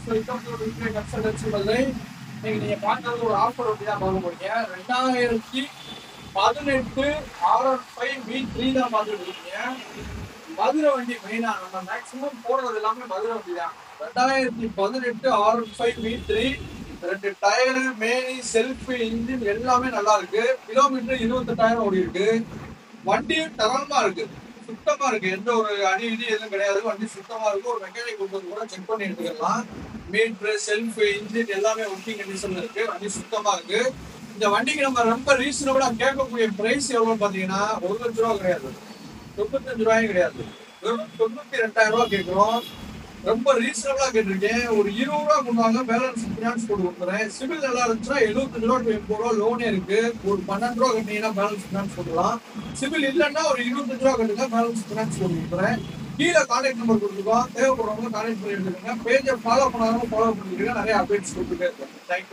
இன்னைக்கு நீங்க பார்க்கறது ஒரு ஆஃபர் வண்டி தான் பார்க்க போறீங்க. 2018 R15 V3 தான் பார்த்துட்டு இருக்கீங்க. மதுரை வண்டி மெயினா நம்ம மேக்சிமம் போடுறது எல்லாமே மதுரை வண்டி தான். 2018 R15 V3 2 டயரு, மேனி, செல்ஃப், இன்ஜின் எல்லாமே நல்லா இருக்கு. கிலோமீட்டர் 28,000 ஓடி இருக்கு. வண்டியும் தரமா இருக்கு, சுத்தமா இருக்கு. எந்த ஒரு அடி இடி எதுவும் கிடையாது. வண்டி சுத்தமா இருக்கு. ஒரு மெக்கானிக் கொடுத்து கூட செக் பண்ணி எடுத்துக்கலாம். மீட்ரு, செல்ஃப், இன்ஜின் எல்லாமே ஒர்க்கிங் கண்டிஷன்ல இருக்கு. வண்டி சுத்தமா இருக்கு. இந்த வண்டிக்கு நம்ம ரொம்ப ரீசனபிளா கேட்கக்கூடிய பிரைஸ் எவ்வளவு பாத்தீங்கன்னா 1,00,000 கிடையாது, 95,000 கிடையாது, வெறும் 92,000 கேட்கிறோம். ரொம்ப ரீசனபிளா கேட்டிருக்கேன். ஒரு 20 ரூபா கொண்டாங்க, பேலன்ஸ் ஃபினான்ஸ் போட்டு கொடுக்குறேன். சிவில் நல்லா இருந்துச்சுன்னா 75 ரூபா டு 80 ரூபா லோனே இருக்கு. ஒரு 12 ரூபா கட்டினீங்கன்னா பேலன்ஸ் ஃபினான்ஸ் போட்டுக்கலாம். சிவில் இல்லைன்னா ஒரு 25 ரூபா கட்டுங்க, பேலன்ஸ் ஃபினான்ஸ் போட்டு கொடுக்குறேன். கீழே கான்டாக்ட் நம்பர் கொடுத்துருக்கோம். தேவைப்படுறவங்க கான்டாக்ட் பண்ணி எடுத்துக்கோங்க. பேஜை ஃபாலோ பண்ணாலும் ஃபாலோ பண்ணிருக்கேன். நிறைய அப்டேட்ஸ் கொடுத்துட்டே இருக்கேன். தேங்க்யூ.